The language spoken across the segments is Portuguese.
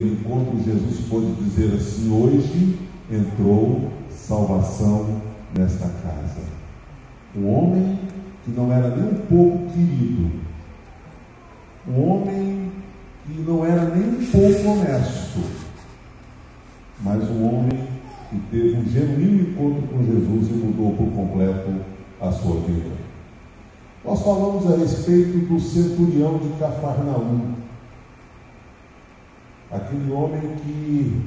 encontro, Jesus pôde dizer assim: hoje entrou salvação nesta casa. Um homem que não era nem um pouco querido, um homem que não era nem um pouco honesto, mas um homem que teve um genuíno encontro com Jesus e mudou por completo a sua vida. Nós falamos a respeito do centurião de Cafarnaum, aquele homem que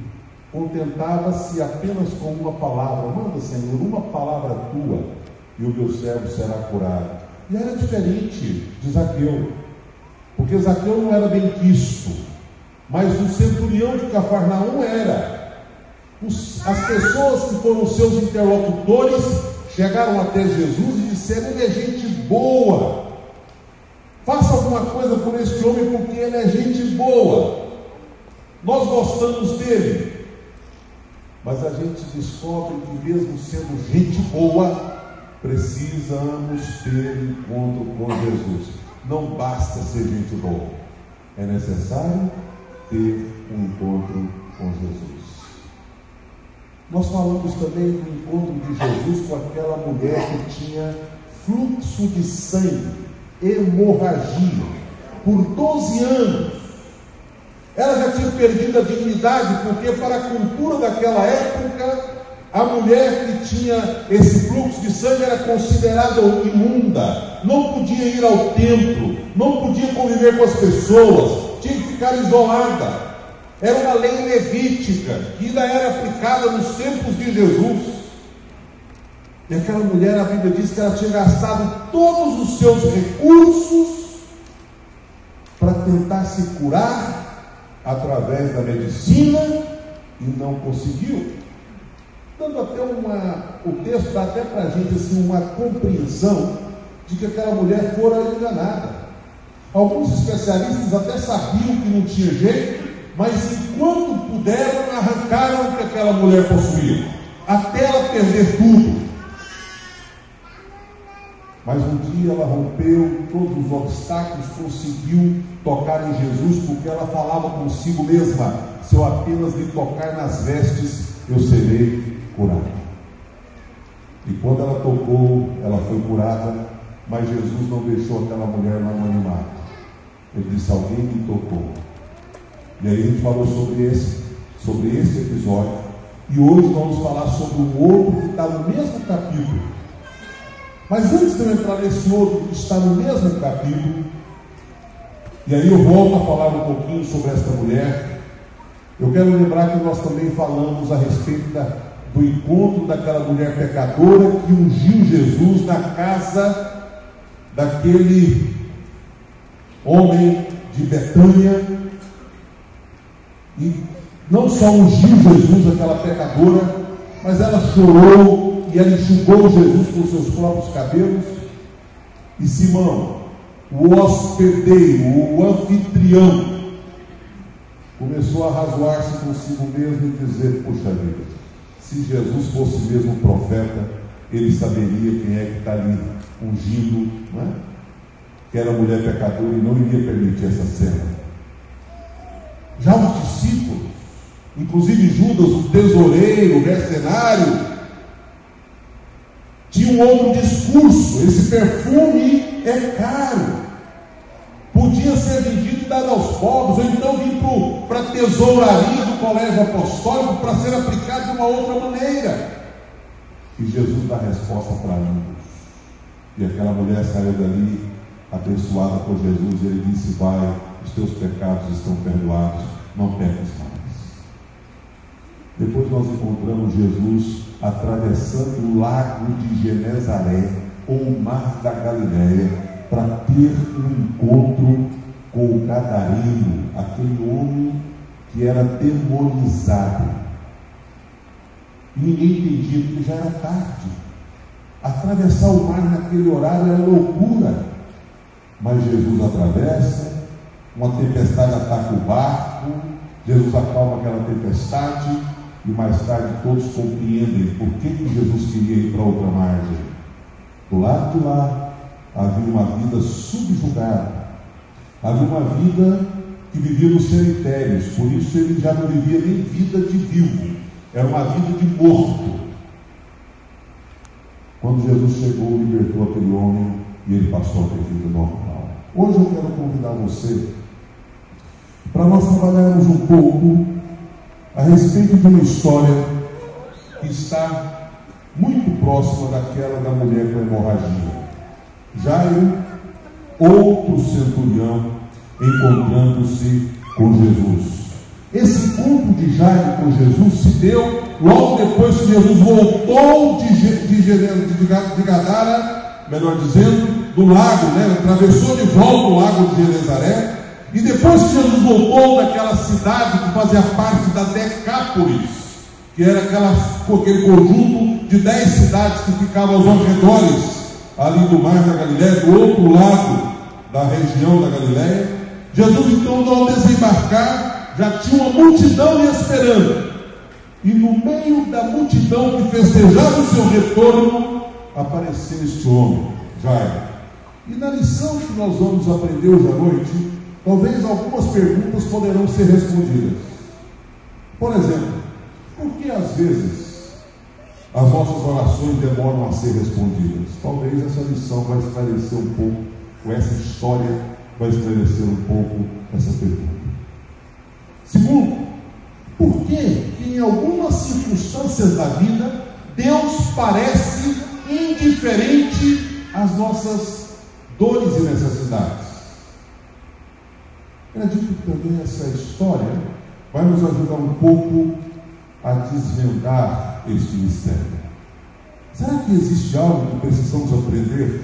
contentava-se apenas com uma palavra: manda, Senhor, uma palavra tua e o meu servo será curado. E era diferente de Zaqueu, porque Zaqueu não era bem quisto, mas o centurião de Cafarnaum era. As pessoas que foram seus interlocutores chegaram até Jesus e disseram: ele é gente boa, faça alguma coisa por este homem, porque ele é gente boa, nós gostamos dele. Mas a gente descobre que mesmo sendo gente boa, precisamos ter encontro com Jesus. Não basta ser gente boa, é necessário ter um encontro com Jesus. Nós falamos também do encontro de Jesus com aquela mulher que tinha fluxo de sangue, hemorragia, por 12 anos. Ela já tinha perdido a dignidade, porque para a cultura daquela época, a mulher que tinha esse fluxo de sangue era considerada imunda, não podia ir ao templo, não podia conviver com as pessoas, tinha que ficar isolada. Era uma lei levítica que ainda era aplicada nos tempos de Jesus. E aquela mulher, a Bíblia diz que ela tinha gastado todos os seus recursos para tentar se curar através da medicina e não conseguiu. Dando até o texto dá até para a gente assim, uma compreensão de que aquela mulher fora enganada. Alguns especialistas até sabiam que não tinha jeito, mas enquanto puderam, arrancaram o que aquela mulher possuía, até ela perder tudo. Mas um dia ela rompeu todos os obstáculos, conseguiu tocar em Jesus, porque ela falava consigo mesma: se eu apenas lhe tocar nas vestes, eu serei curada. E quando ela tocou, ela foi curada, mas Jesus não deixou aquela mulher no anonimato. Ele disse: alguém me tocou. E aí a gente falou sobre esse episódio, e hoje vamos falar sobre um outro que está no mesmo capítulo. Mas antes de eu entrar nesse outro que está no mesmo capítulo, e aí eu volto a falar um pouquinho sobre esta mulher, eu quero lembrar que nós também falamos a respeito do encontro daquela mulher pecadora que ungiu Jesus na casa daquele homem de Betânia. E não só ungiu Jesus, aquela pecadora, mas ela chorou e ela enxugou Jesus com seus próprios cabelos. E Simão, o hospedeiro, o anfitrião, começou a razoar-se consigo mesmo e dizer: puxa vida, se Jesus fosse mesmo profeta, ele saberia quem é que está ali ungindo, não é? Que era mulher pecadora, e não iria permitir essa cena. Já os discípulos, inclusive Judas, o tesoureiro, o mercenário, tinha um outro discurso: esse perfume é caro, podia ser vendido e dado aos pobres, ou então vir para a tesouraria do colégio apostólico para ser aplicado de uma outra maneira. E Jesus dá resposta para ambos. E aquela mulher saiu dali abençoada por Jesus, e ele disse: vai, os teus pecados estão perdoados, não peques mais. Depois nós encontramos Jesus atravessando o lago de Genezaré, ou o mar da Galileia, para ter um encontro com o gadareno, aquele homem que era demonizado. E ninguém entendia, porque já era tarde. Atravessar o mar naquele horário era loucura. Mas Jesus atravessa, uma tempestade ataca o barco, Jesus acalma aquela tempestade, e mais tarde todos compreendem por que Jesus queria ir para outra margem. Do lado de lá havia uma vida subjugada, havia uma vida que que vivia nos cemitérios, por isso ele já não vivia nem vida de vivo, era uma vida de morto. Quando Jesus chegou, libertou aquele homem e ele passou a ter vida normal. Hoje eu quero convidar você para nós trabalharmos um pouco a respeito de uma história que está muito próxima daquela da mulher com hemorragia. Jairo, outro centurião, encontrando-se com Jesus. Esse encontro de Jairo com Jesus se deu logo depois que Jesus voltou de Gadara, melhor dizendo, do lago, atravessou de volta o lago de Genezaré. E depois que Jesus voltou daquela cidade que fazia parte da Decápolis, que era aquele conjunto de 10 cidades que ficavam aos arredores ali do mar da Galileia, do outro lado da região da Galileia, Jesus então, ao desembarcar, já tinha uma multidão lhe esperando. E no meio da multidão que festejava o seu retorno, apareceu este homem, Jairo. E na lição que nós vamos aprender hoje à noite, talvez algumas perguntas poderão ser respondidas. Por exemplo, por que às vezes as nossas orações demoram a ser respondidas? Talvez essa lição vai esclarecer um pouco, ou essa história vai esclarecer um pouco essa pergunta. Segundo, por que em algumas circunstâncias da vida Deus parece indiferente às nossas dores e necessidades? Acredito que também essa história vai nos ajudar um pouco a desvendar este mistério. Será que existe algo que precisamos aprender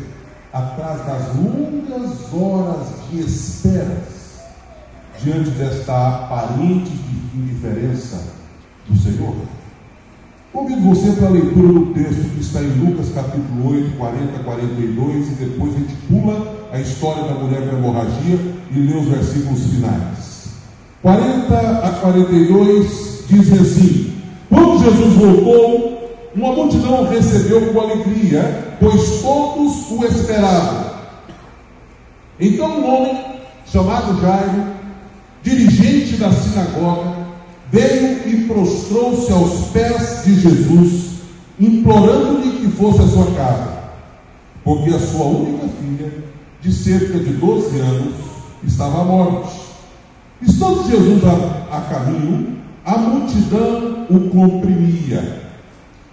atrás das longas horas de esperas diante desta aparente indiferença do Senhor? Convido você para a leitura do texto que está em Lucas capítulo 8, 40 a 42, e depois a gente pula a história da mulher com hemorragia e lê os versículos finais. 40 a 42 diz assim: quando Jesus voltou, uma multidão o recebeu com alegria, pois todos o esperavam. Então um homem chamado Jairo, dirigente da sinagoga, veio e prostrou-se aos pés de Jesus, implorando-lhe que fosse à sua casa, porque a sua única filha, de cerca de 12 anos, estava à morte. Estando Jesus a caminho, a multidão o comprimia.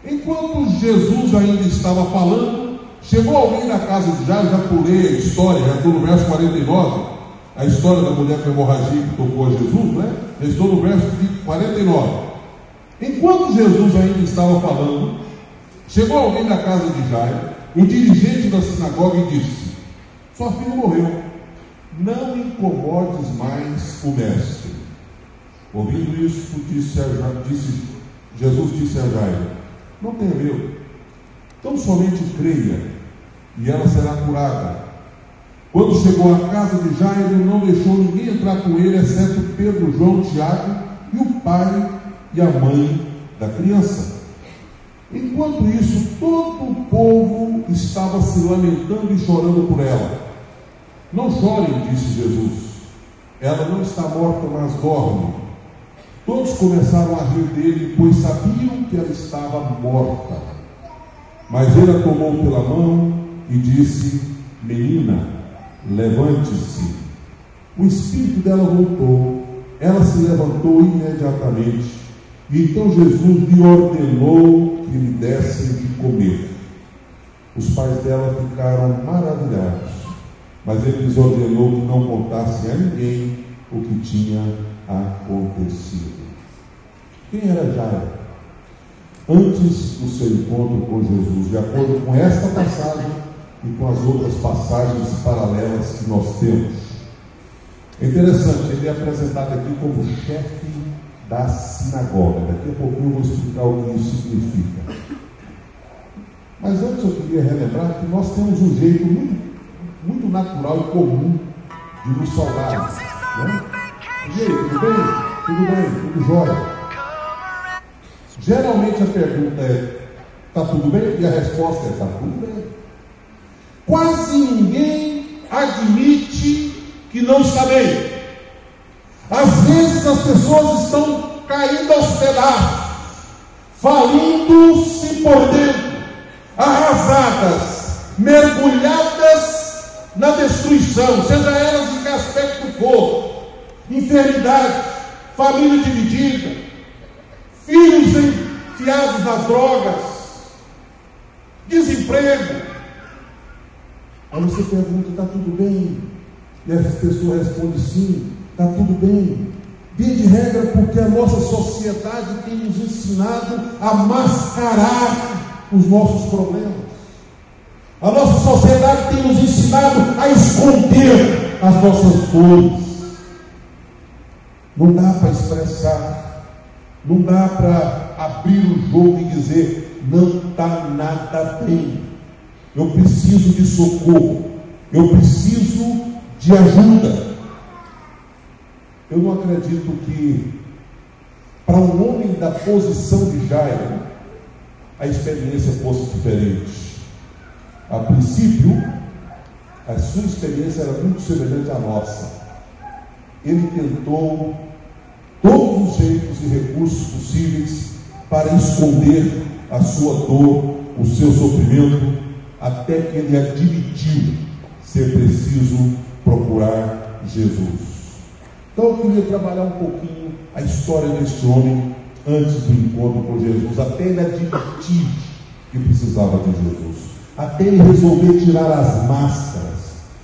Enquanto Jesus ainda estava falando, chegou alguém da casa de Jairo. Já pulei a história, já estou no verso 49, a história da mulher com hemorragia que tocou a Jesus, já estou no verso 49. Enquanto Jesus ainda estava falando, chegou alguém da casa de Jairo, o dirigente da sinagoga, e disse: sua filha morreu, não incomodes mais o mestre. Ouvindo isso, Jesus disse a Jairo: não tenha medo, tão somente creia, e ela será curada. Quando chegou à casa de Jairo, não deixou ninguém entrar com ele, exceto Pedro, João, Tiago e o pai e a mãe da criança. Enquanto isso, todo o povo estava se lamentando e chorando por ela. Não chorem, disse Jesus, ela não está morta, mas dorme. Todos começaram a rir dele, pois sabiam que ela estava morta. Mas ele a tomou pela mão e disse: menina, levante-se. O espírito dela voltou, ela se levantou imediatamente, e então Jesus lhe ordenou que lhe dessem de comer. Os pais dela ficaram maravilhados, mas ele lhes ordenou que não contassem a ninguém o que tinha acontecido. Quem era Jairo antes do seu encontro com Jesus? De acordo com esta passagem e com as outras passagens paralelas que nós temos, é interessante, ele é apresentado aqui como chefe da sinagoga. Daqui a pouquinho eu vou explicar o que isso significa. Mas antes eu queria relembrar que nós temos um jeito muito natural e comum de nos saudar, né? E aí, tudo bem? Tudo bem? Tudo jóia? Geralmente a pergunta é: está tudo bem? E a resposta é: está tudo bem. Quase ninguém admite que não está bem. Às vezes as pessoas estão caindo aos pedaços, falindo-se por dentro, arrasadas, mergulhadas na destruição, seja elas em que aspecto for: enfermidade, família dividida, filhos enfiados nas drogas, desemprego. Aí você pergunta: está tudo bem? E as pessoas respondem: sim, está tudo bem. Via de regra, porque a nossa sociedade tem nos ensinado a mascarar os nossos problemas. A nossa sociedade tem nos ensinado a esconder as nossas dores. Não dá para expressar, não dá para abrir o jogo e dizer: não está nada bem, eu preciso de socorro, eu preciso de ajuda. Eu não acredito que para um homem da posição de Jairo a experiência fosse diferente. A princípio, a sua experiência era muito semelhante à nossa. Ele tentou todos os jeitos e recursos possíveis para esconder a sua dor, o seu sofrimento, até que ele admitiu ser preciso procurar Jesus. Então eu queria trabalhar um pouquinho a história deste homem antes do encontro com Jesus, até ele admitir que precisava de Jesus, até ele resolver tirar as máscaras,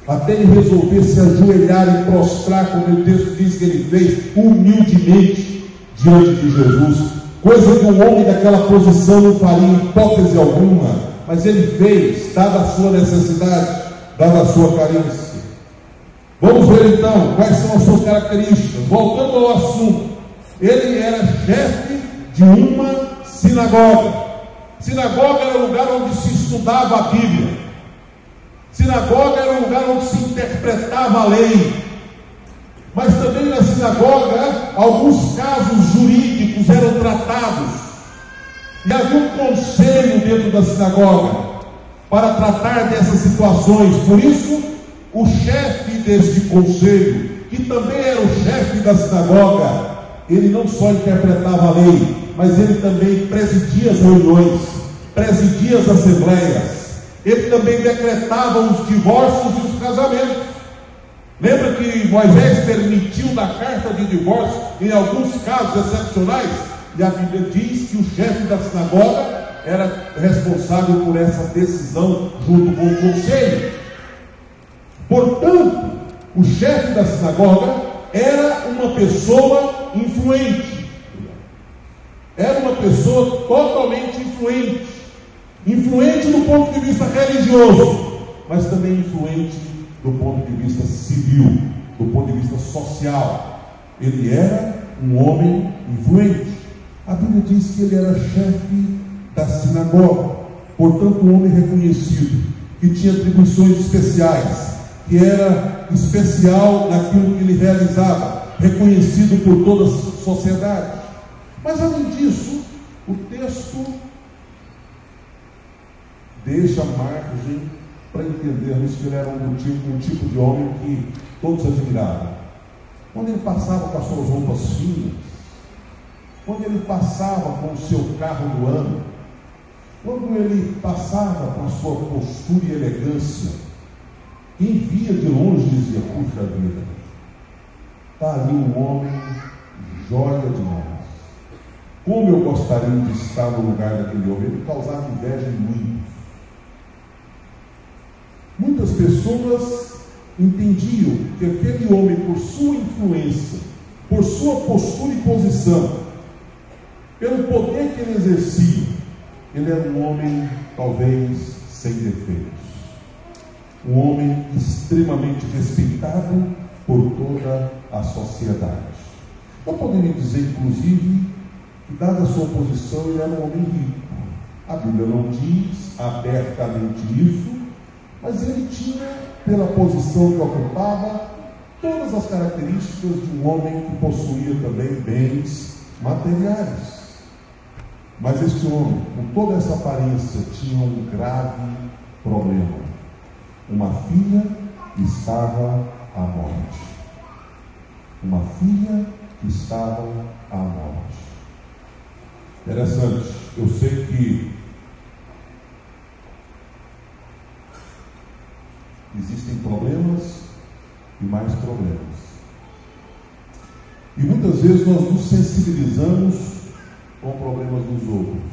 até ele resolver se ajoelhar e prostrar, como o texto diz que ele fez, humildemente diante de Jesus, coisa que um homem daquela posição não faria em hipótese alguma, mas ele fez, dada a sua necessidade, dada a sua carência. Vamos ver então quais são as suas características. Voltando ao assunto, ele era chefe de uma sinagoga. Sinagoga era o lugar onde se estudava a Bíblia. Sinagoga era o lugar onde se interpretava a lei. Mas também na sinagoga, alguns casos jurídicos eram tratados. E havia um conselho dentro da sinagoga para tratar dessas situações. Por isso, o chefe deste conselho, que também era o chefe da sinagoga, ele não só interpretava a lei, mas ele também presidia as reuniões, presidia as assembleias, ele também decretava os divórcios e os casamentos. Lembra que Moisés permitiu da carta de divórcio em alguns casos excepcionais? E a Bíblia diz que o chefe da sinagoga era responsável por essa decisão junto com o conselho. Portanto, o chefe da sinagoga era uma pessoa influente, era uma pessoa totalmente influente, influente do ponto de vista religioso, mas também influente do ponto de vista civil, do ponto de vista social. Ele era um homem influente. A Bíblia diz que ele era chefe da sinagoga, portanto um homem reconhecido, que tinha atribuições especiais, que era especial naquilo que ele realizava, reconhecido por toda a sociedade. Mas além disso, o texto deixa margem para entendermos que ele era um tipo de homem que todos admiravam. Quando ele passava com as suas roupas finas, quando ele passava com o seu carro do ano, quando ele passava com a sua postura e elegância, quem via de longe dizia: puxa vida, está ali um homem joia demais. Como eu gostaria de estar no lugar daquele homem. Ele causava inveja em muitos. Muitas pessoas entendiam que aquele homem, por sua influência, por sua postura e posição, pelo poder que ele exercia, ele era um homem talvez sem defeitos, um homem extremamente respeitado por toda a sociedade. Eu poderia dizer, inclusive, que dada a sua posição, ele era um homem rico. A Bíblia não diz abertamente isso, mas ele tinha, pela posição que ocupava, todas as características de um homem que possuía também bens materiais. Mas este homem, com toda essa aparência, tinha um grave problema. Uma filha estava à morte. uma filha que estava à morte. Interessante, eu sei que existem problemas e mais problemas. E muitas vezes nós nos sensibilizamos com problemas dos outros.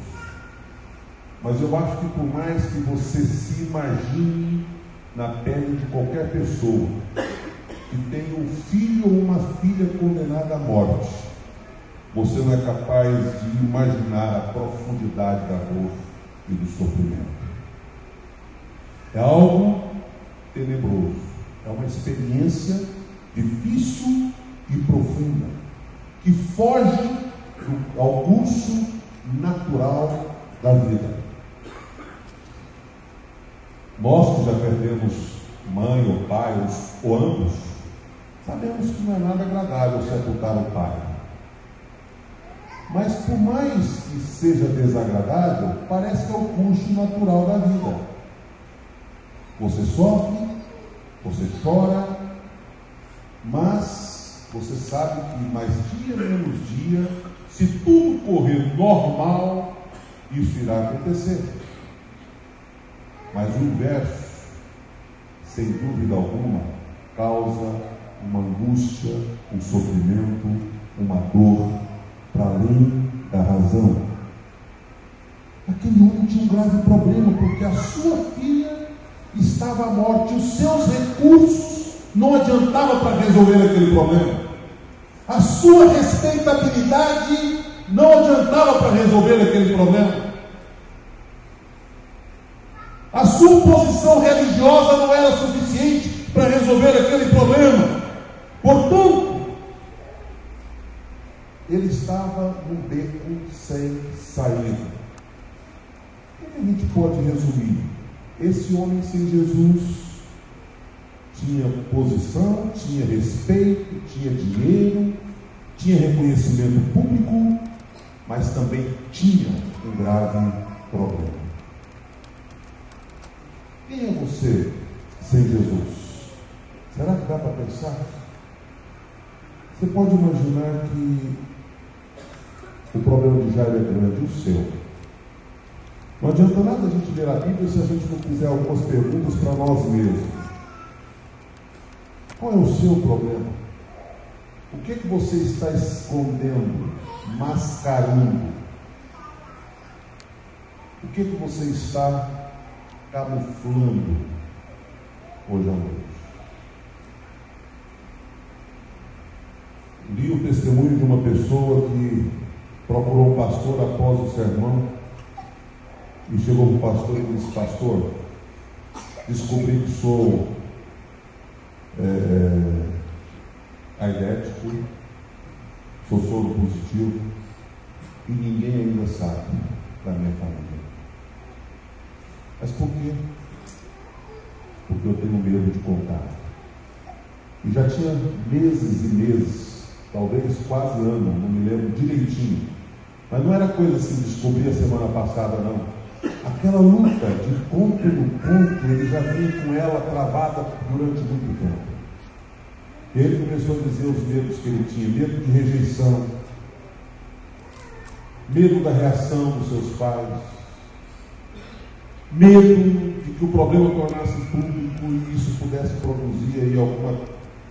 Mas eu acho que por mais que você se imagine na pele de qualquer pessoa que tenha um filho ou uma filha condenada à morte, você não é capaz de imaginar a profundidade da dor e do sofrimento. É algo tenebroso, é uma experiência difícil e profunda, que foge ao curso natural da vida. Nós que já perdemos mãe ou pai, ou ambos, sabemos que não é nada agradável sepultar o pai. Mas por mais que seja desagradável, parece que é o curso natural da vida. Você sofre, você chora, mas você sabe que mais dia menos dia, se tudo correr normal, isso irá acontecer. Mas o inverso, sem dúvida alguma, causa uma angústia, um sofrimento, uma dor para além da razão. Aquele homem tinha um grave problema, porque a sua filha estava à morte, os seus recursos não adiantavam para resolver aquele problema, a sua respeitabilidade não adiantava para resolver aquele problema, a sua posição religiosa não era suficiente para resolver aquele problema. Portanto, ele estava num beco sem saída. O que a gente pode resumir? Esse homem sem Jesus tinha posição, tinha respeito, tinha dinheiro, tinha reconhecimento público, mas também tinha um grave problema. Quem é você sem Jesus? Será que dá para pensar? Você pode imaginar que o problema de Jairo é grande, o seu. Não adianta nada a gente ler a Bíblia se a gente não fizer algumas perguntas para nós mesmos. Qual é o seu problema? O que você está escondendo, mascarando? O que você está camuflando hoje à noite? Li o testemunho de uma pessoa que procurou um pastor após o sermão e chegou para o pastor e disse: pastor, descobri que sou aidético, sou soro positivo e ninguém ainda sabe da minha família. Mas por quê? Porque eu tenho medo de contar. E já tinha meses e meses, talvez quase ano, não me lembro direitinho, mas não era coisa assim, descobri a semana passada, não. Aquela luta de conto no conto, ele já vinha com ela travada durante muito tempo. Ele começou a dizer os medos que ele tinha: medo de rejeição, medo da reação dos seus pais, medo de que o problema tornasse público e isso pudesse produzir aí alguma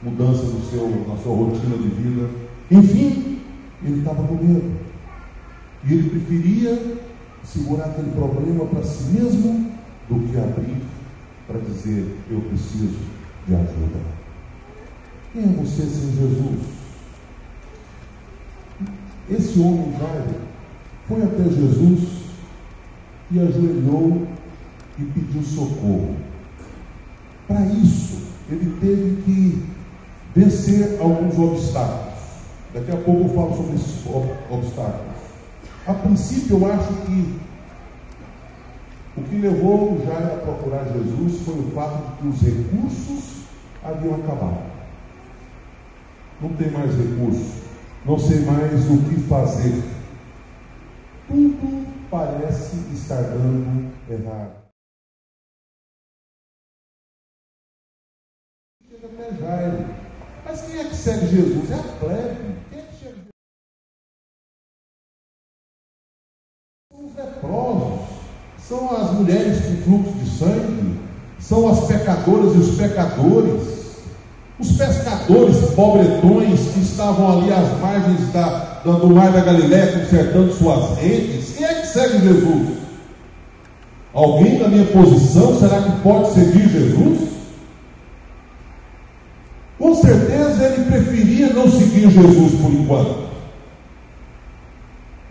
mudança na sua rotina de vida. Enfim, ele estava com medo. E ele preferia segurar aquele problema para si mesmo do que abrir para dizer: eu preciso de ajuda. Quem é você sem Jesus? Esse homem Jairo foi até Jesus e ajoelhou e pediu socorro. Para isso, ele teve que vencer alguns obstáculos. Daqui a pouco eu falo sobre esses obstáculos. A princípio, eu acho que o que levou o Jairo a procurar Jesus foi o fato de que os recursos haviam acabado. Não tem mais recursos, não sei mais o que fazer. Tudo parece estar dando errado. Chega até Jairo. Mas quem é que segue Jesus? É a plebe. Quem é que segue Jesus? São os leprosos, são as mulheres com fluxo de sangue, são as pecadoras e os pecadores, os pescadores pobretões que estavam ali às margens do mar da Galileia consertando suas redes. Quem é que segue Jesus? Alguém da minha posição, será que pode seguir Jesus? Com certeza ele preferia não seguir Jesus por enquanto.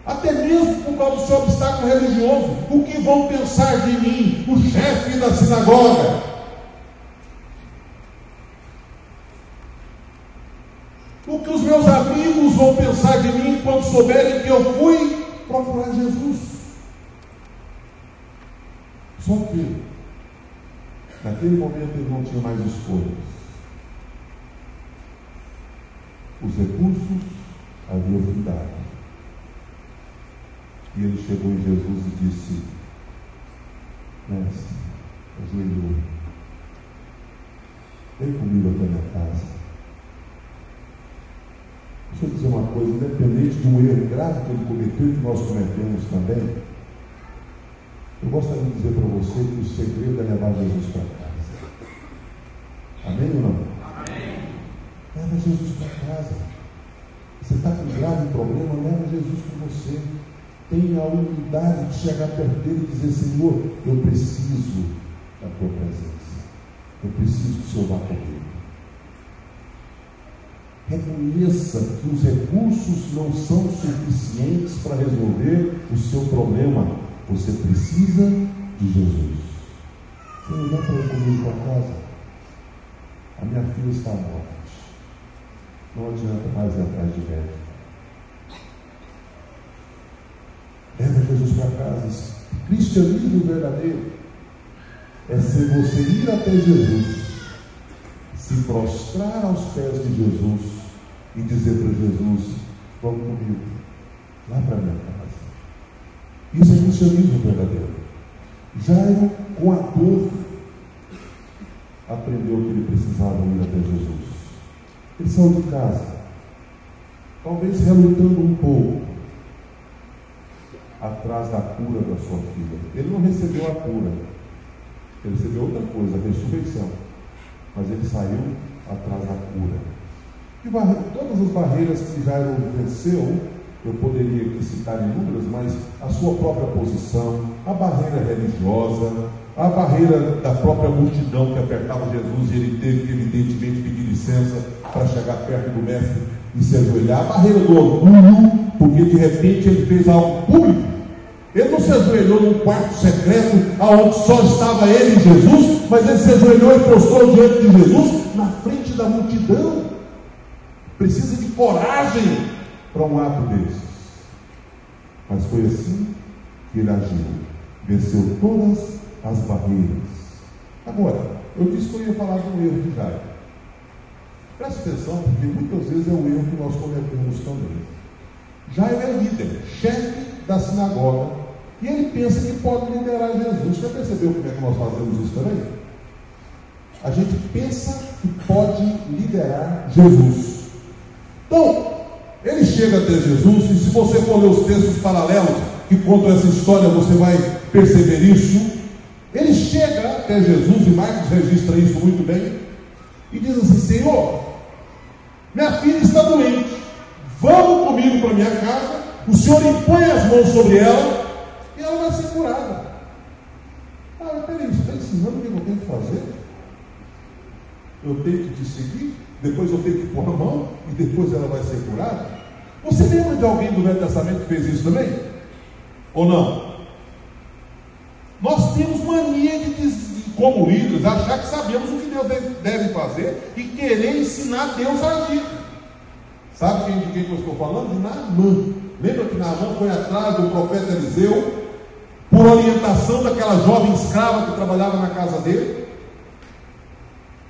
Até mesmo por causa do seu obstáculo religioso. O que vão pensar de mim, o chefe da sinagoga? O que os meus amigos vão pensar de mim quando souberem que eu fui procurar Jesus? Só que, naquele momento, ele não tinha mais escolhas. Os recursos haviam findado. E ele chegou em Jesus e disse: Mestre, ajoelhou, vem comigo até a minha casa. Deixa eu dizer uma coisa, independente de um erro grave que ele cometeu e que nós cometemos também, eu gostaria de dizer para você que o segredo é levar Jesus para casa. Amém ou não? Amém. Leva Jesus para casa. Você está com um grave problema, leva Jesus com você. Tenha a humildade de chegar perto dele e dizer: Senhor, eu preciso da tua presença. Eu preciso que o Senhor vá comigo. Reconheça que os recursos não são suficientes para resolver o seu problema. Você precisa de Jesus. Senhor, dá para ir comigo para casa? A minha filha está morta. Não adianta mais ir atrás de médico. Leva Jesus para casa. Cristianismo verdadeiro é se você ir até Jesus, se prostrar aos pés de Jesus e dizer para Jesus: vamos comigo lá para a minha casa. Isso é cristianismo verdadeiro. Jairo, com a dor, aprendeu que ele precisava ir até Jesus. Ele saiu de casa, talvez relutando um pouco, atrás da cura da sua filha. Ele não recebeu a cura, ele recebeu outra coisa, a ressurreição. Mas ele saiu atrás da cura. E todas as barreiras que Jairo venceu, eu poderia aqui citar inúmeras, mas a sua própria posição, a barreira religiosa, a barreira da própria multidão que apertava Jesus e ele teve que evidentemente pedir licença para chegar perto do mestre e se ajoelhar, a barreira do orgulho, porque de repente ele fez algo público. Ele não se ajoelhou num quarto secreto onde só estava ele e Jesus, mas ele se ajoelhou e prostrou diante de Jesus na frente da multidão. Precisa de coragem para um ato desses. Mas foi assim que ele agiu. Venceu todas as barreiras. Agora, eu disse que eu ia falar de um erro de Jairo. Preste atenção, porque muitas vezes é um erro que nós cometemos também. Jairo é líder, chefe da sinagoga, e ele pensa que pode liderar Jesus. Já percebeu como é que nós fazemos isso também? A gente pensa que pode liderar Jesus. Então, ele chega até Jesus, e se você for ler os textos paralelos que contam essa história, você vai perceber isso. Ele chega até Jesus, e Marcos registra isso muito bem, e diz assim: Senhor, minha filha está doente, vamos comigo para minha casa, o Senhor impõe as mãos sobre ela, e ela vai ser curada. Ah, peraí, você está ensinando o que eu tenho que fazer? Eu tenho que te seguir, depois eu tenho que pôr a mão, e depois ela vai ser curada? Você lembra de alguém do Velho Testamento que fez isso também? Ou não? Nós temos mania de como líderes, achar que sabemos o que Deus deve fazer e querer ensinar Deus a agir. Sabe de quem eu estou falando? De Naamã. Lembra que Naamã foi atrás do profeta Eliseu por orientação daquela jovem escrava que trabalhava na casa dele?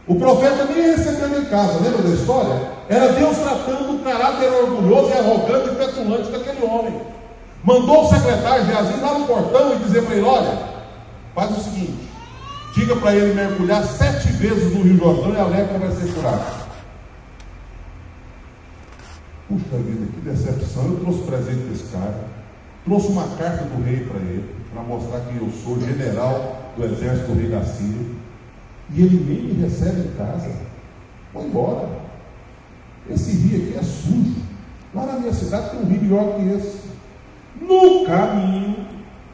O profeta nem recebeu ele em casa, lembra da história? Era Deus tratando o caráter orgulhoso e arrogante e petulante daquele homem. Mandou o secretário Geazi lá no portão e dizer para ele: olha, faz o seguinte, diga para ele mergulhar 7 vezes no Rio Jordão e a lepra vai ser curada. Puxa vida, que decepção, eu trouxe presente desse cara, trouxe uma carta do rei para ele, para mostrar que eu sou general do exército do rei da Síria, e ele nem me recebe em casa. Vou embora. Esse rio aqui é sujo. Lá na minha cidade tem um rio melhor que esse. No caminho,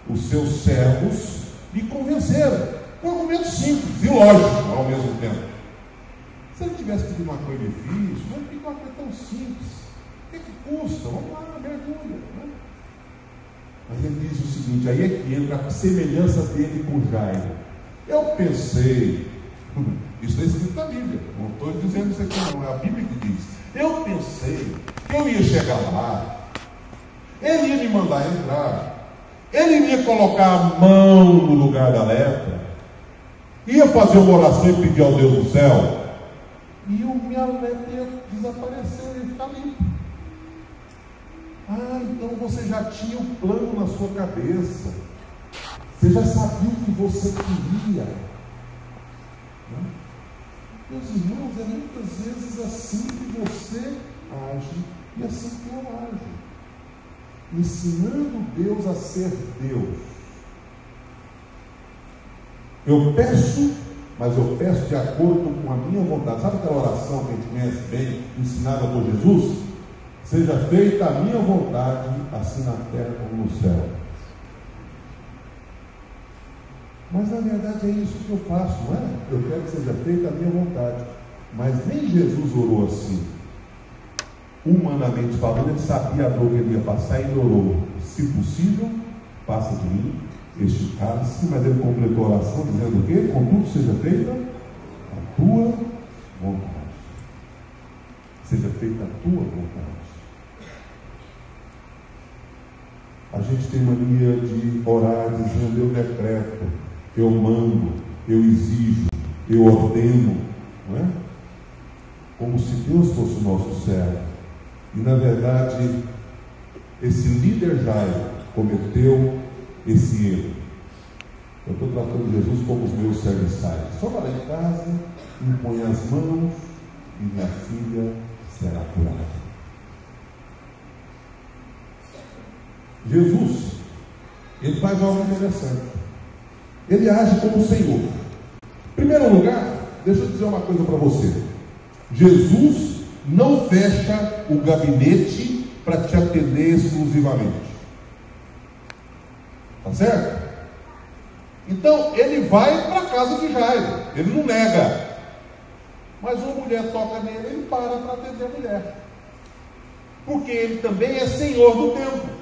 os seus servos me convenceram, com argumentos simples e lógicos ao mesmo tempo. Se ele tivesse pedido uma coisa difícil, não pediu uma coisa tão simples. O que custa? Vamos lá, mergulha. Né? Mas ele diz o seguinte, aí é que entra a semelhança dele com Jairo. Eu pensei, isso é escrito na Bíblia, não estou dizendo isso aqui não, é a Bíblia que diz. Eu pensei que eu ia chegar lá, ele ia me mandar entrar, ele ia colocar a mão no lugar da lepra, ia fazer uma oração e pedir ao Deus do céu, e minha lepra ia desaparecer, ia ficar limpo. Ah, então você já tinha um plano na sua cabeça, você já sabia o que você queria. Meus irmãos, é muitas vezes assim que você age e assim que eu ajo, ensinando Deus a ser Deus. Eu peço, mas eu peço de acordo com a minha vontade. Sabe aquela oração que a gente conhece bem, ensinada por Jesus? Seja feita a minha vontade, assim na terra como no céu. Mas na verdade é isso que eu faço, não é? Eu quero que seja feita a minha vontade. Mas nem Jesus orou assim. Humanamente falando, ele sabia a dor que ele ia passar e ele orou: se possível, passa de mim este cálice. Mas ele completou a oração dizendo o quê? Contudo seja feita a tua vontade. Seja feita a tua vontade. A gente tem mania de orar dizendo: eu decreto, eu mando, eu exijo, eu ordeno, não é? Como se Deus fosse o nosso servo. E na verdade, esse líder Jairo cometeu esse erro. Eu estou tratando Jesus como os meus serviçais. Só vai lá em casa, impõe as mãos e minha filha será curada. Jesus, ele faz algo interessante. Ele age como o Senhor. Em primeiro lugar, deixa eu dizer uma coisa para você. Jesus não fecha o gabinete para te atender exclusivamente. Tá certo? Então, ele vai para a casa de Jairo. Ele não nega. Mas uma mulher toca nele, ele para atender a mulher. Porque ele também é senhor do templo.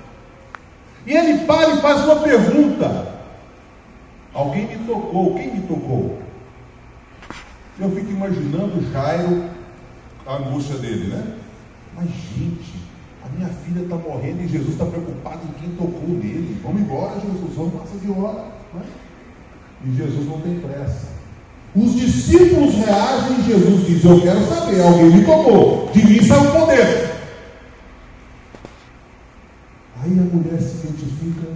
E ele para e faz uma pergunta: alguém me tocou? Quem me tocou? Eu fico imaginando Jairo, a angústia dele, né? Mas gente, a minha filha está morrendo e Jesus está preocupado em quem tocou nele. Vamos embora, Jesus, vamos passar de hora, né? E Jesus não tem pressa. Os discípulos reagem e Jesus diz: eu quero saber, alguém me tocou, de mim sai o poder. Aí a mulher se identifica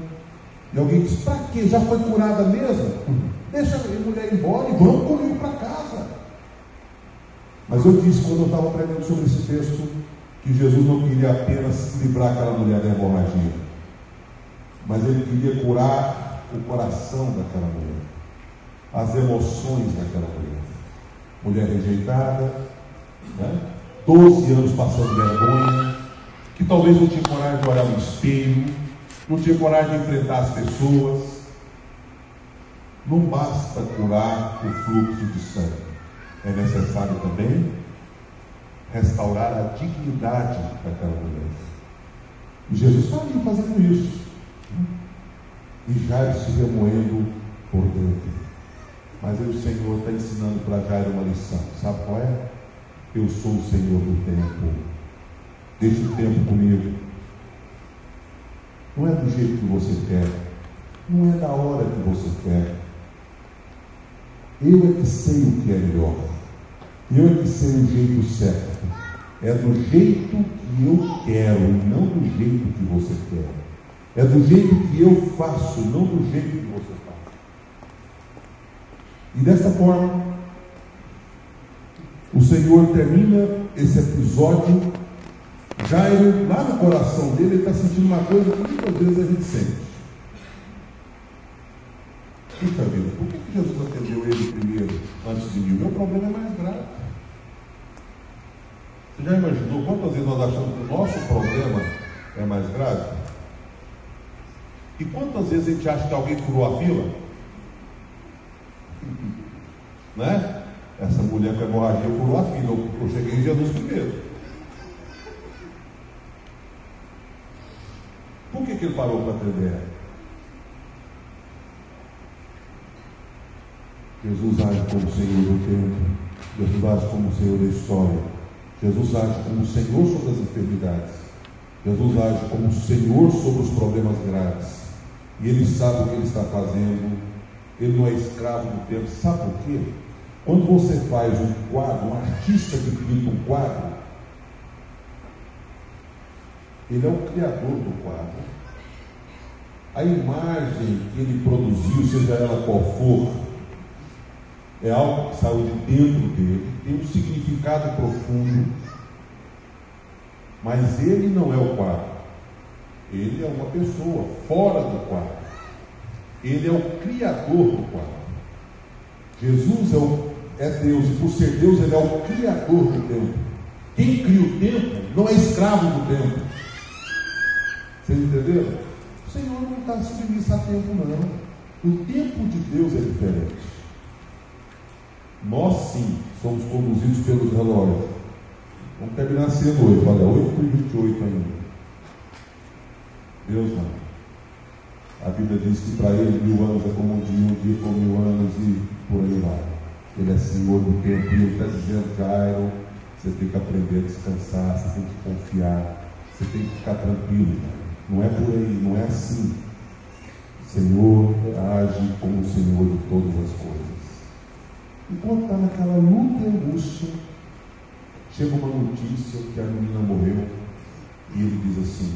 e alguém diz: para quê? Já foi curada mesmo? Deixa a mulher ir embora e vamos comigo para casa. Mas eu disse, quando eu estava aprendendo sobre esse texto, que Jesus não queria apenas livrar aquela mulher da hemorragia, mas ele queria curar o coração daquela mulher, as emoções daquela mulher. Mulher rejeitada, né? 12 anos passando vergonha, que talvez não tinha coragem de olhar no espelho, não tinha coragem de enfrentar as pessoas. Não basta curar o fluxo de sangue, é necessário também restaurar a dignidade daquela mulher. E Jesus está ali fazendo isso, e Jairo se remoendo por dentro. Mas aí o Senhor está ensinando para Jairo uma lição. Sabe qual é? Eu sou o Senhor do tempo. Deixa o tempo comigo. Não é do jeito que você quer, não é da hora que você quer. Eu é que sei o que é melhor, eu é que sei o jeito certo. É do jeito que eu quero e não do jeito que você quer. É do jeito que eu faço, não do jeito que você faz. E desta forma, o Senhor termina esse episódio Jairo, lá no coração dele, ele está sentindo uma coisa que muitas vezes a gente sente. Puxa vida, por que Jesus atendeu ele primeiro, antes de mim? O meu problema é mais grave. Você já imaginou quantas vezes nós achamos que o nosso problema é mais grave? E quantas vezes a gente acha que alguém furou a fila? Né? Essa mulher com hemorragia furou a fila. Eu cheguei em Jesus primeiro. Por que ele parou para atender ela? Jesus age como Senhor do tempo. Jesus age como Senhor da história. Jesus age como Senhor sobre as enfermidades. Jesus age como Senhor sobre os problemas graves. E Ele sabe o que Ele está fazendo. Ele não é escravo do tempo. Sabe por quê? Quando você faz um quadro, um artista que pinta um quadro, ele é o criador do quadro. A imagem que ele produziu, seja ela qual for, é algo que saiu de dentro dele, tem um significado profundo, mas ele não é o quadro. Ele é uma pessoa fora do quadro. Ele é o criador do quadro. Jesus é Deus, e por ser Deus, Ele é o criador do tempo. Quem cria o tempo não é escravo do tempo. Vocês entenderam? O Senhor não está submisso a tempo, não. O tempo de Deus é diferente. Nós sim somos conduzidos pelos relógios. Vamos terminar cedo hoje, olha, 8h28 ainda. Deus não. A Bíblia diz que para Ele 1000 anos é como um dia como 1000 anos, e por aí vai. Ele é Senhor do tempo, e Ele está dizendo: Jairo, você tem que aprender a descansar, você tem que confiar, você tem que ficar tranquilo. Não é por aí, não é assim. O Senhor age como o Senhor de todas as coisas. Enquanto está naquela luta e angústia, chega uma notícia que a menina morreu, e ele diz assim,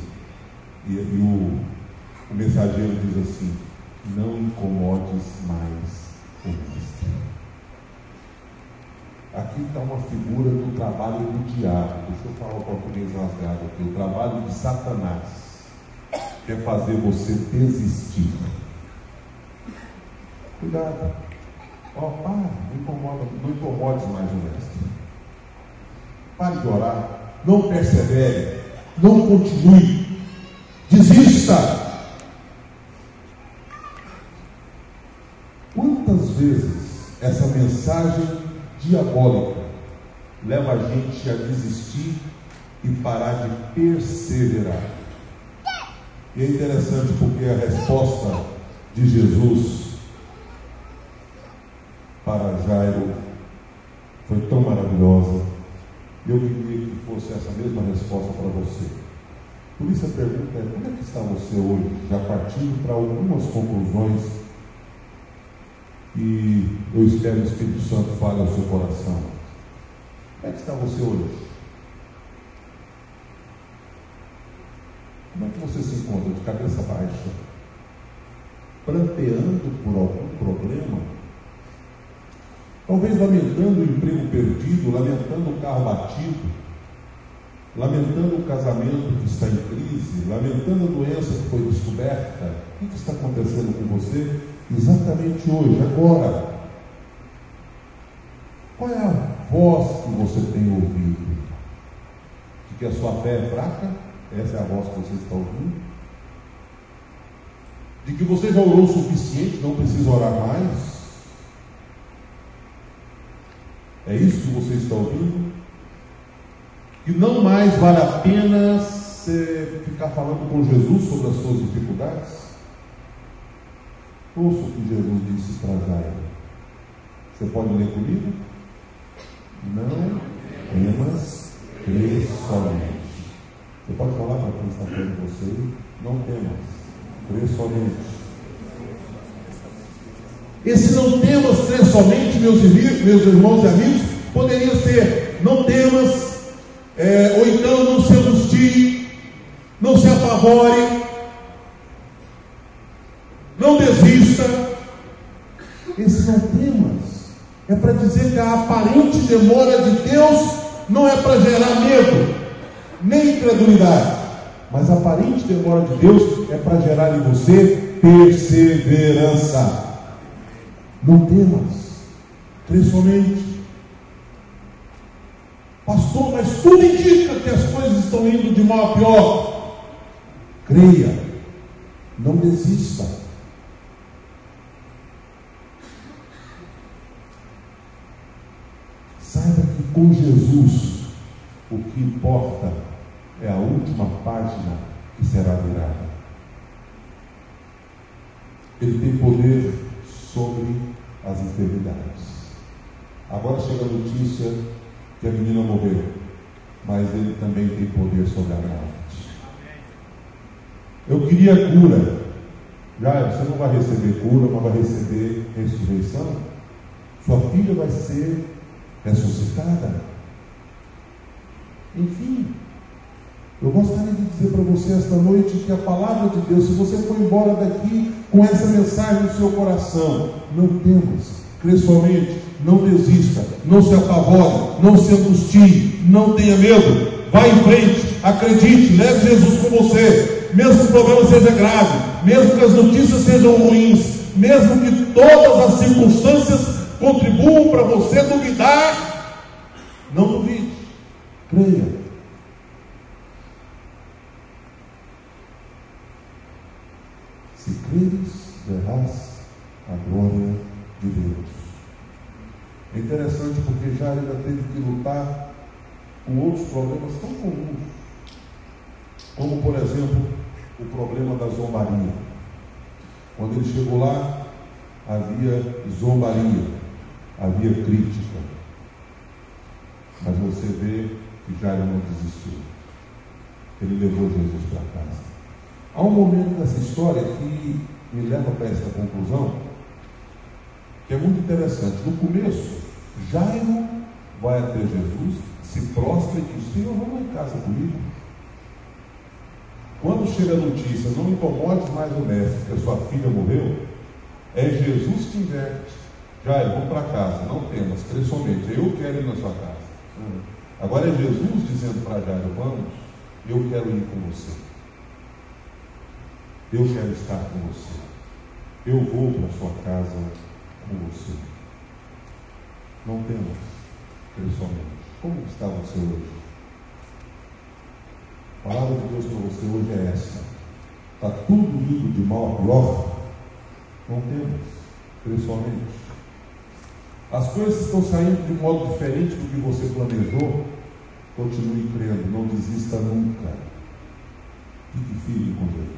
o mensageiro diz assim: não incomodes mais o mestre. Aqui está uma figura do trabalho do diabo. Deixa eu falar o português rasgado aqui. O trabalho de Satanás quer fazer você desistir. Cuidado. Não incomodes mais o mestre. Pare de orar. Não persevere. Não continue. Desista. Quantas vezes essa mensagem diabólica leva a gente a desistir e parar de perseverar? E é interessante porque a resposta de Jesus para Jairo foi tão maravilhosa. Eu queria que fosse essa mesma resposta para você. Por isso a pergunta é: como é que está você hoje? Já partindo para algumas conclusões, e eu espero que o Espírito Santo fale ao seu coração. Como é que está você hoje? Como é que você se encontra? De cabeça baixa, pranteando por algum problema, talvez lamentando o emprego perdido, lamentando o carro batido, lamentando o casamento que está em crise, lamentando a doença que foi descoberta. O que está acontecendo com você exatamente hoje, agora? Qual é a voz que você tem ouvido? De que a sua fé é fraca? Essa é a voz que você está ouvindo? De que você já orou o suficiente, não precisa orar mais? É isso que você está ouvindo? Que não mais vale a pena você ficar falando com Jesus sobre as suas dificuldades? Ouça o que Jesus disse para Jairo. Você pode ler comigo? Não temas, crê somente. Você pode falar para quem está perto de você? Não temas, crê somente. Esse não temas, crê somente, meus irmãos e amigos, poderia ser: não temas, ou então não se angustie, não se apavore, não desista. Esse não temas é para dizer que a aparente demora de Deus não é para gerar medo, nem incredulidade. Mas a aparente demora de Deus é para gerar em você perseverança. Não temas, crê somente. Pastor, mas tudo indica que as coisas estão indo de mal a pior. Creia, não desista. Saiba que com Jesus o que importa é a última página que será virada. Ele tem poder sobre as enfermidades. Agora chega a notícia que a menina morreu, mas ele também tem poder sobre a morte. Eu queria cura. Já você não vai receber cura, mas vai receber ressurreição. Sua filha vai ser ressuscitada. Enfim, eu gostaria de dizer para você esta noite que a palavra de Deus, se você for embora daqui com essa mensagem no seu coração, não temas, crê somente, não desista, não se apavore, não se angustie, não tenha medo, vá em frente, acredite, leve Jesus com você, mesmo que o problema seja grave, mesmo que as notícias sejam ruins, mesmo que todas as circunstâncias contribuam para você duvidar, não duvide, creia. Se creres, verás a glória de Deus. É interessante porque já ainda teve que lutar com outros problemas tão comuns, como por exemplo o problema da zombaria. Quando ele chegou lá, havia zombaria, havia crítica, mas você vê que Jairo não desistiu. Ele levou Jesus para casa. Há um momento nessa história que me leva para esta conclusão, que é muito interessante. No começo, Jairo vai até Jesus, se prostra e diz: Senhor, vamos em casa comigo. Quando chega a notícia, não incomode mais o mestre, que a sua filha morreu, é Jesus que inverte. Jairo, vamos para casa, não temas, crê somente, eu quero ir na sua casa. Agora é Jesus dizendo para Jairo: vamos, eu quero ir com você. Eu quero estar com você. Eu vou para a sua casa com você. Não temas, crê somente. Como está você hoje? A palavra de Deus para você hoje é essa. Está tudo indo de mal a pior? Não temas, crê somente. As coisas estão saindo de modo diferente do que você planejou. Continue crendo, não desista nunca. Fique firme com Jesus.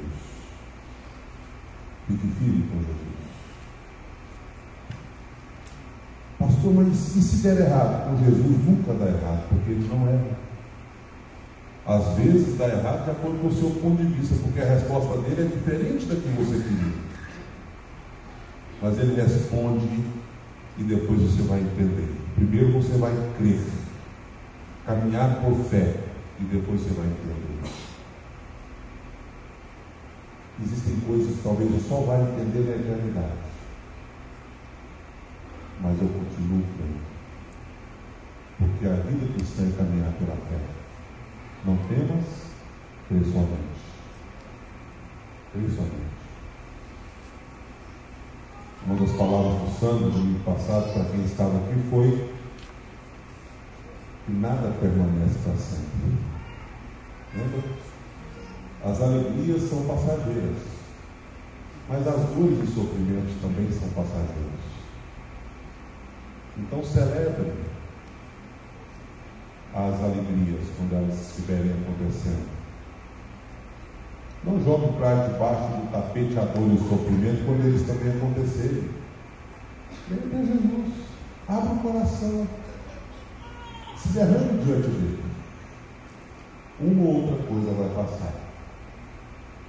Fique firme com Jesus. Pastor, mas e se der errado? Com Jesus nunca dá errado, porque ele não erra. Às vezes dá errado de acordo com o seu ponto de vista, porque a resposta dele é diferente da que você queria. Mas ele responde e depois você vai entender. Primeiro você vai crer, caminhar por fé, e depois você vai entender. Existem coisas que talvez eu só vai entender na eternidade, mas eu continuo crendo, porque a vida cristã é caminhar pela fé. Não temas, crê somente. Crê somente. Uma das palavras do Sandro no domingo passado, para quem estava aqui, foi que nada permanece para sempre. Lembra? As alegrias são passageiras, mas as dores e sofrimentos também são passageiros. Então celebre as alegrias quando elas estiverem acontecendo. Não jogue para debaixo do tapete a dor e o sofrimento quando eles também acontecerem. Venha para Jesus, abra o coração, se derrame diante dele. Uma ou outra coisa vai passar.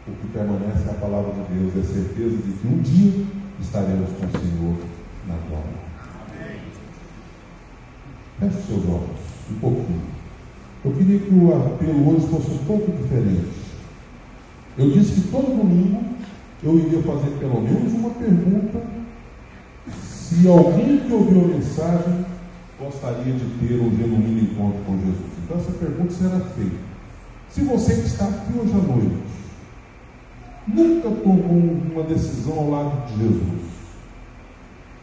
O que permanece é a palavra de Deus, é a certeza de que um dia estaremos com o Senhor na glória. Feche os seus olhos um pouquinho. Eu queria que o apelo hoje fosse um pouco diferente. Eu disse que todo domingo eu iria fazer pelo menos uma pergunta, se alguém que ouviu a mensagem gostaria de ter um genuíno encontro com Jesus. Então essa pergunta será feita. Se você que está aqui hoje à noite nunca tomou uma decisão ao lado de Jesus,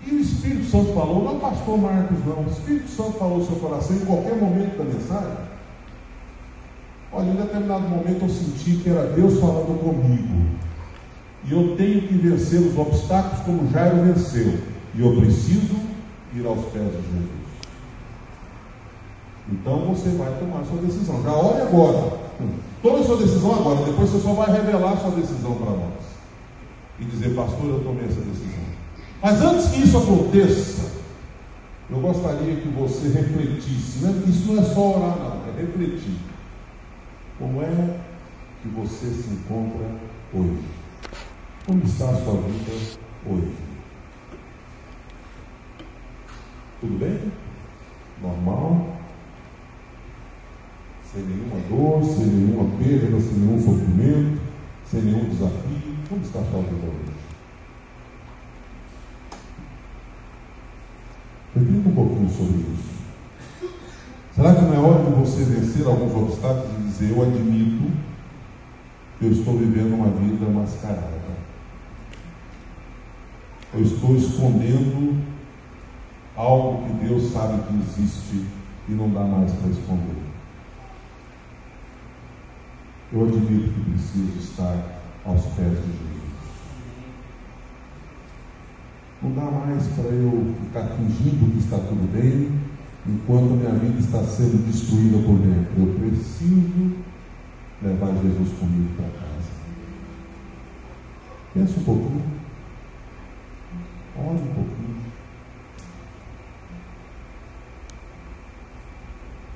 e o Espírito Santo falou, não pastor Marcos não, o Espírito Santo falou no seu coração em qualquer momento da mensagem, olha, em determinado momento eu senti que era Deus falando comigo, e eu tenho que vencer os obstáculos como Jairo venceu, e eu preciso ir aos pés de Jesus. Então você vai tomar a sua decisão. Já olhe agora. Tome a sua decisão agora. Depois você só vai revelar a sua decisão para nós. E dizer, pastor, eu tomei essa decisão. Mas antes que isso aconteça, eu gostaria que você refletisse. Né? Isso não é só orar, não. É refletir. Como é que você se encontra hoje? Como está a sua vida hoje? Tudo bem? Normal? Sem nenhuma dor, sem nenhuma perda, sem nenhum sofrimento, sem nenhum desafio. Como está a sua vida hoje? Reflita um pouquinho sobre isso. Será que não é hora de você vencer alguns obstáculos e dizer, eu admito que eu estou vivendo uma vida mascarada? Eu estou escondendo algo que Deus sabe que existe e não dá mais para esconder. Eu admito que preciso estar aos pés de Jesus. Não dá mais para eu ficar fingindo que está tudo bem, enquanto minha vida está sendo destruída por dentro. Eu preciso levar Jesus comigo para casa. Pensa um pouquinho. Olha um pouquinho.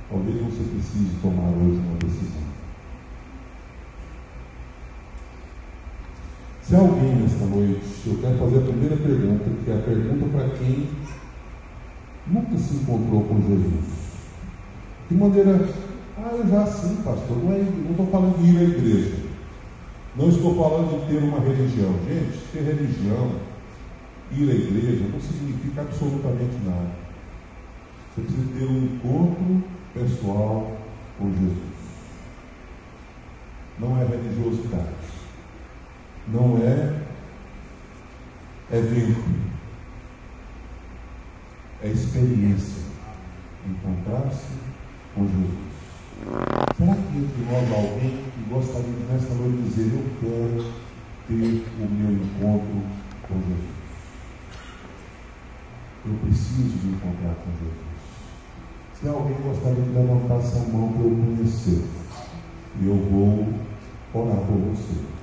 Talvez você precise tomar hoje uma decisão. Se alguém nesta noite, eu quero fazer a primeira pergunta, que é a pergunta para quem nunca se encontrou com Jesus. De maneira, eu já sim, pastor, não estou falando de ir à igreja. Não estou falando de ter uma religião. Gente, ter religião, ir à igreja, não significa absolutamente nada. Você precisa ter um encontro pessoal com Jesus. Não é religiosidade. Não é evento, é experiência, encontrar-se com Jesus. Será que entre nós alguém que gostaria de nesta noite dizer, eu quero ter o meu encontro com Jesus? Eu preciso me encontrar com Jesus. Se alguém gostaria de levantar essa mão para eu conhecer, eu vou orar por você.